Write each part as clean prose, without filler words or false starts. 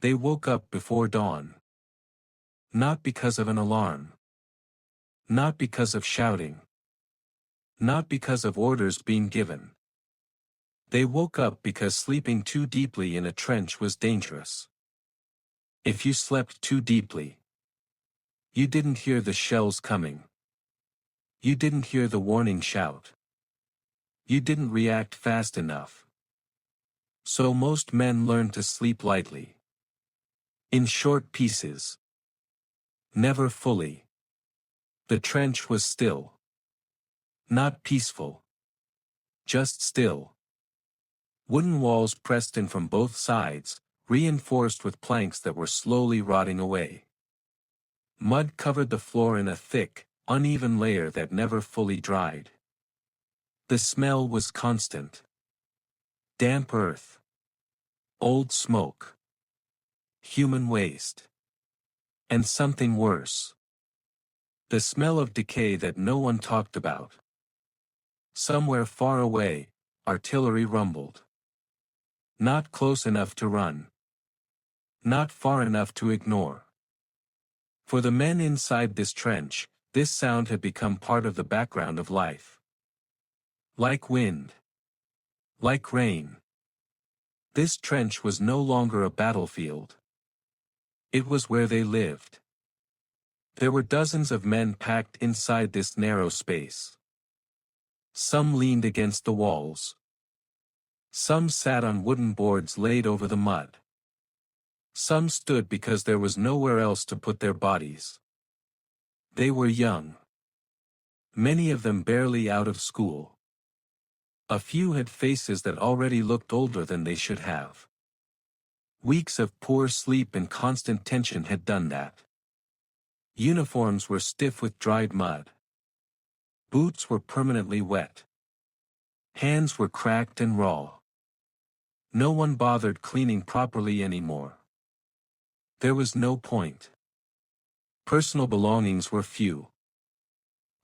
They woke up before dawn. Not because of an alarm. Not because of shouting. Not because of orders being given. They woke up because sleeping too deeply in a trench was dangerous. If you slept too deeply, you didn't hear the shells coming. You didn't hear the warning shout. You didn't react fast enough. So most men learn to sleep lightly. In short pieces. Never fully. The trench was still. Not peaceful. Just still. Wooden walls pressed in from both sides, reinforced with planks that were slowly rotting away. Mud covered the floor in a thick, uneven layer that never fully dried. The smell was constant. Damp earth. Old smoke. Human waste. And something worse. The smell of decay that no one talked about. Somewhere far away, artillery rumbled. Not close enough to run. Not far enough to ignore. For the men inside this trench, this sound had become part of the background of life. Like wind. Like rain. This trench was no longer a battlefield. It was where they lived. There were dozens of men packed inside this narrow space. Some leaned against the walls. Some sat on wooden boards laid over the mud. Some stood because there was nowhere else to put their bodies. They were young. Many of them barely out of school. A few had faces that already looked older than they should have. Weeks of poor sleep and constant tension had done that. Uniforms were stiff with dried mud. Boots were permanently wet. Hands were cracked and raw. No one bothered cleaning properly anymore. There was no point. Personal belongings were few.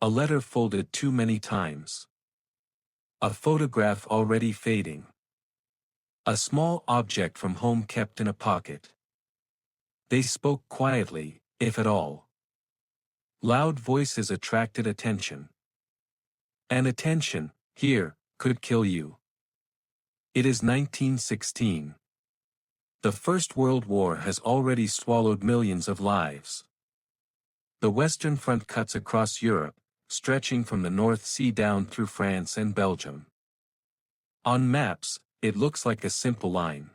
A letter folded too many times. A photograph already fading. A small object from home kept in a pocket. They spoke quietly, if at all. Loud voices attracted attention. And attention, here, could kill you. It is 1916. The First World War has already swallowed millions of lives. The Western Front cuts across Europe, stretching from the North Sea down through France and Belgium. On maps, it looks like a simple line.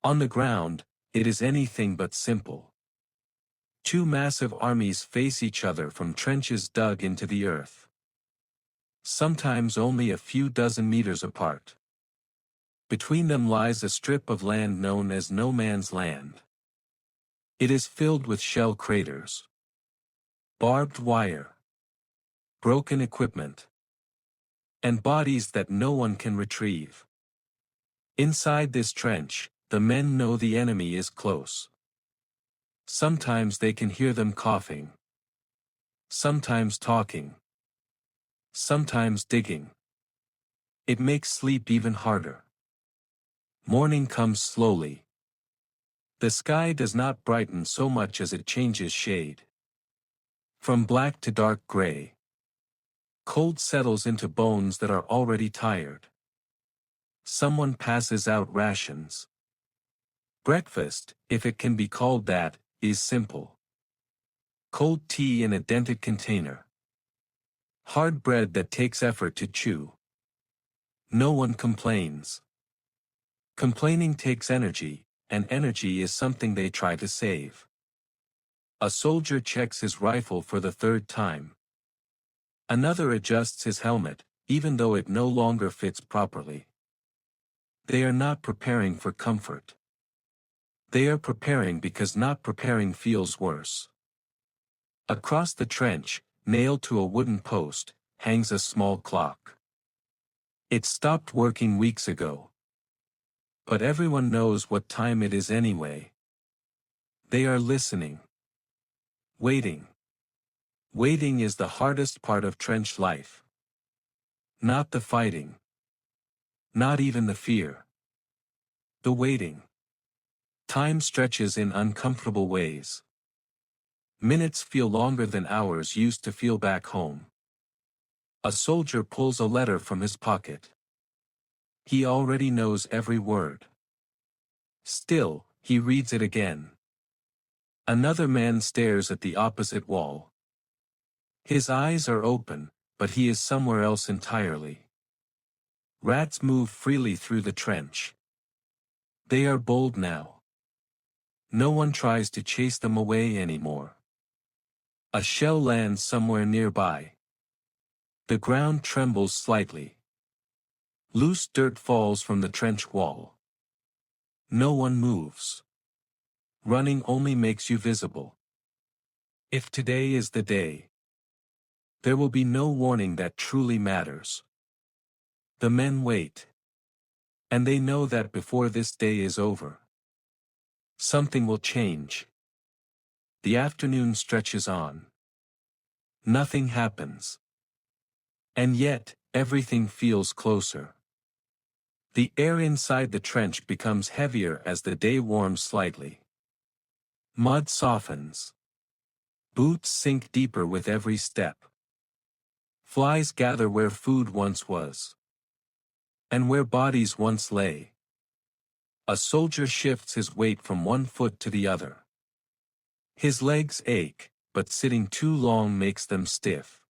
On the ground, it is anything but simple. Two massive armies face each other from trenches dug into the earth. Sometimes only a few dozen meters apart. Between them lies a strip of land known as no man's land. It is filled with shell craters. Barbed wire. Broken equipment. And bodies that no one can retrieve. Inside this trench, the men know the enemy is close. Sometimes they can hear them coughing. Sometimes talking. Sometimes digging. It makes sleep even harder. Morning comes slowly. The sky does not brighten so much as it changes shade. From black to dark gray. Cold settles into bones that are already tired. Someone passes out rations. Breakfast, if it can be called that, is simple. Cold tea in a dented container. Hard bread that takes effort to chew. No one complains. Complaining takes energy, and energy is something they try to save. A soldier checks his rifle for the third time. Another adjusts his helmet, even though it no longer fits properly. They are not preparing for comfort. They are preparing because not preparing feels worse. Across the trench, nailed to a wooden post, hangs a small clock. It stopped working weeks ago. But everyone knows what time it is anyway. They are listening. Waiting. Waiting is the hardest part of trench life. Not the fighting. Not even the fear. The waiting. Time stretches in uncomfortable ways. Minutes feel longer than hours used to feel back home. A soldier pulls a letter from his pocket. He already knows every word. Still, he reads it again. Another man stares at the opposite wall. His eyes are open, but he is somewhere else entirely. Rats move freely through the trench. They are bold now. No one tries to chase them away anymore. A shell lands somewhere nearby. The ground trembles slightly. Loose dirt falls from the trench wall. No one moves. Running only makes you visible. If today is the day, there will be no warning that truly matters. The men wait. And they know that before this day is over, something will change. The afternoon stretches on. Nothing happens. And yet, everything feels closer. The air inside the trench becomes heavier as the day warms slightly. Mud softens. Boots sink deeper with every step. Flies gather where food once was. And where bodies once lay. A soldier shifts his weight from one foot to the other. His legs ache, but sitting too long makes them stiff.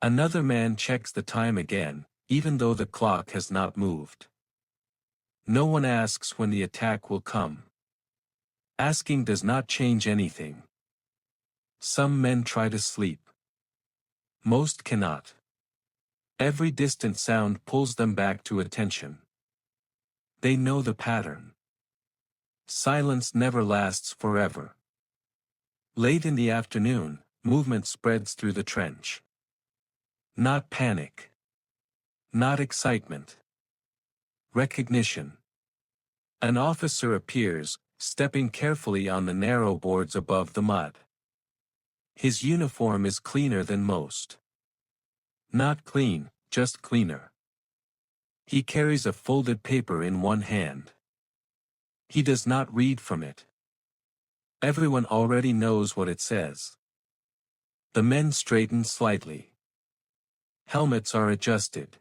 Another man checks the time again, even though the clock has not moved. No one asks when the attack will come. Asking does not change anything. Some men try to sleep. Most cannot. Every distant sound pulls them back to attention. They know the pattern. Silence never lasts forever. Late in the afternoon, movement spreads through the trench. Not panic. Not excitement. Recognition. An officer appears, stepping carefully on the narrow boards above the mud. His uniform is cleaner than most. Not clean, just cleaner. He carries a folded paper in one hand. He does not read from it. Everyone already knows what it says. The men straighten slightly. Helmets are adjusted.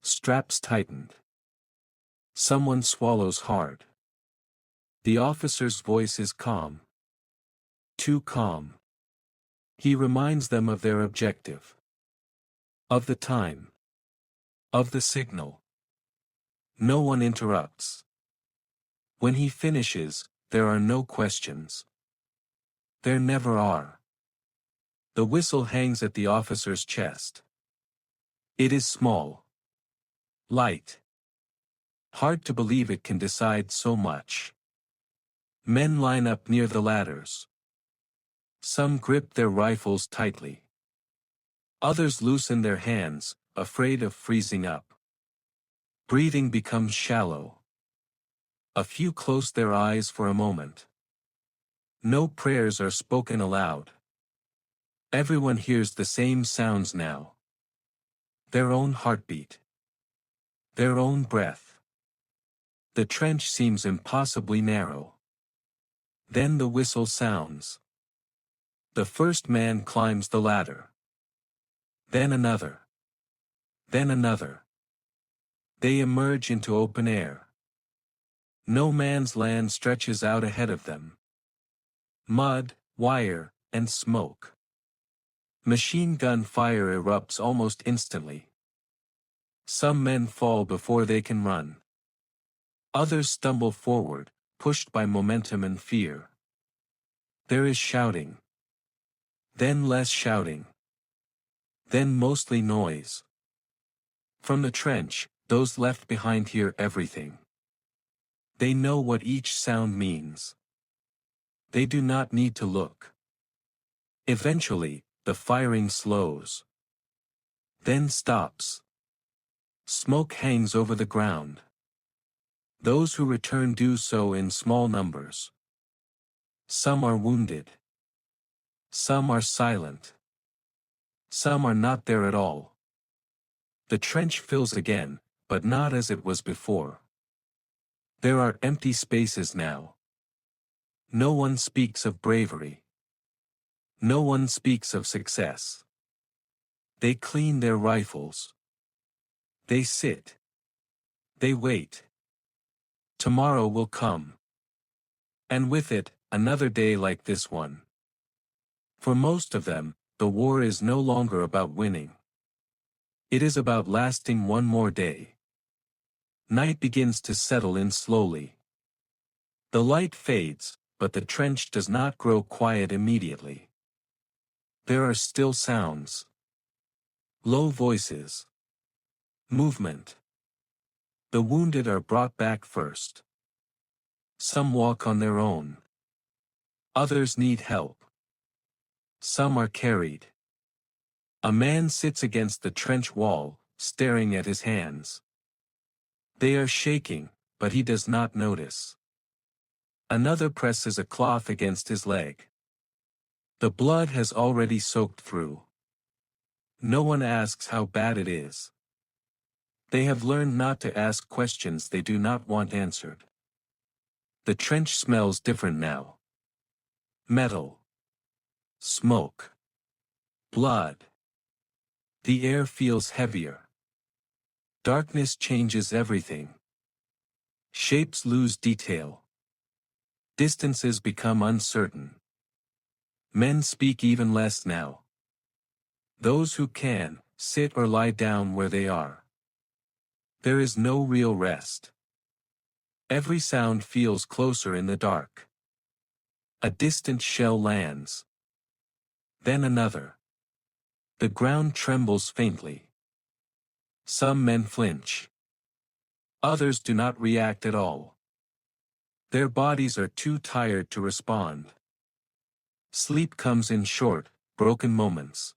Straps tightened. Someone swallows hard. The officer's voice is calm. Too calm. He reminds them of their objective. Of the time. Of the signal. No one interrupts. When he finishes, there are no questions. There never are. The whistle hangs at the officer's chest. It is small. Light. Hard to believe it can decide so much. Men line up near the ladders. Some grip their rifles tightly. Others loosen their hands, afraid of freezing up. Breathing becomes shallow. A few close their eyes for a moment. No prayers are spoken aloud. Everyone hears the same sounds now. Their own heartbeat. Their own breath. The trench seems impossibly narrow. Then the whistle sounds. The first man climbs the ladder. Then another. Then another. They emerge into open air. No man's land stretches out ahead of them. Mud, wire, and smoke. Machine gun fire erupts almost instantly. Some men fall before they can run. Others stumble forward, pushed by momentum and fear. There is shouting. Then less shouting. Then mostly noise. From the trench, those left behind hear everything. They know what each sound means. They do not need to look. Eventually, the firing slows. Then stops. Smoke hangs over the ground. Those who return do so in small numbers. Some are wounded. Some are silent. Some are not there at all. The trench fills again, but not as it was before. There are empty spaces now. No one speaks of bravery. No one speaks of success. They clean their rifles. They sit. They wait. Tomorrow will come. And with it, another day like this one. For most of them, the war is no longer about winning. It is about lasting one more day. Night begins to settle in slowly. The light fades, but the trench does not grow quiet immediately. There are still sounds. Low voices. Movement. The wounded are brought back first. Some walk on their own. Others need help. Some are carried. A man sits against the trench wall, staring at his hands. They are shaking, but he does not notice. Another presses a cloth against his leg. The blood has already soaked through. No one asks how bad it is. They have learned not to ask questions they do not want answered. The trench smells different now. Metal. Smoke. Blood. The air feels heavier. Darkness changes everything. Shapes lose detail. Distances become uncertain. Men speak even less now. Those who can, sit or lie down where they are. There is no real rest. Every sound feels closer in the dark. A distant shell lands. Then another. The ground trembles faintly. Some men flinch. Others do not react at all. Their bodies are too tired to respond. Sleep comes in short, broken moments.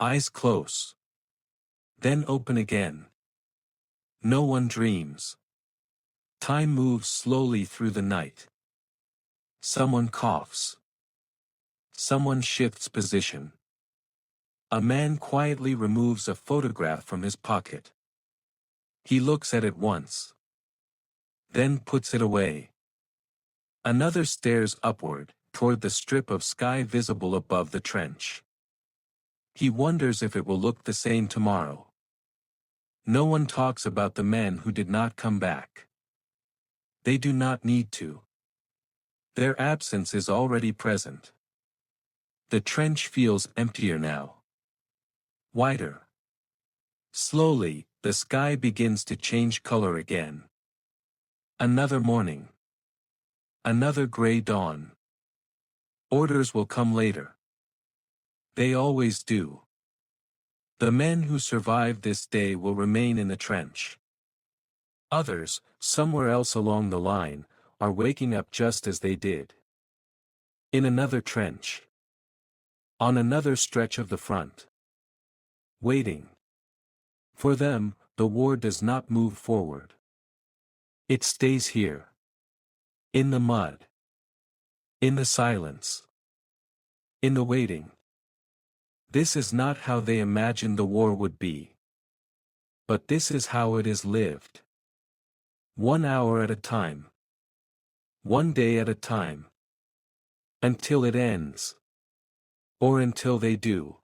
Eyes close. Then open again. No one dreams. Time moves slowly through the night. Someone coughs. Someone shifts position. A man quietly removes a photograph from his pocket. He looks at it once. Then puts it away. Another stares upward, toward the strip of sky visible above the trench. He wonders if it will look the same tomorrow. No one talks about the men who did not come back. They do not need to. Their absence is already present. The trench feels emptier now. Wider. Slowly, the sky begins to change color again. Another morning. Another gray dawn. Orders will come later. They always do. The men who survived this day will remain in the trench. Others, somewhere else along the line, are waking up just as they did. In another trench. On another stretch of the front. Waiting. For them, the war does not move forward. It stays here. In the mud. In the silence. In the waiting. This is not how they imagined the war would be. But this is how it is lived. 1 hour at a time. 1 day at a time. Until it ends. Or until they do.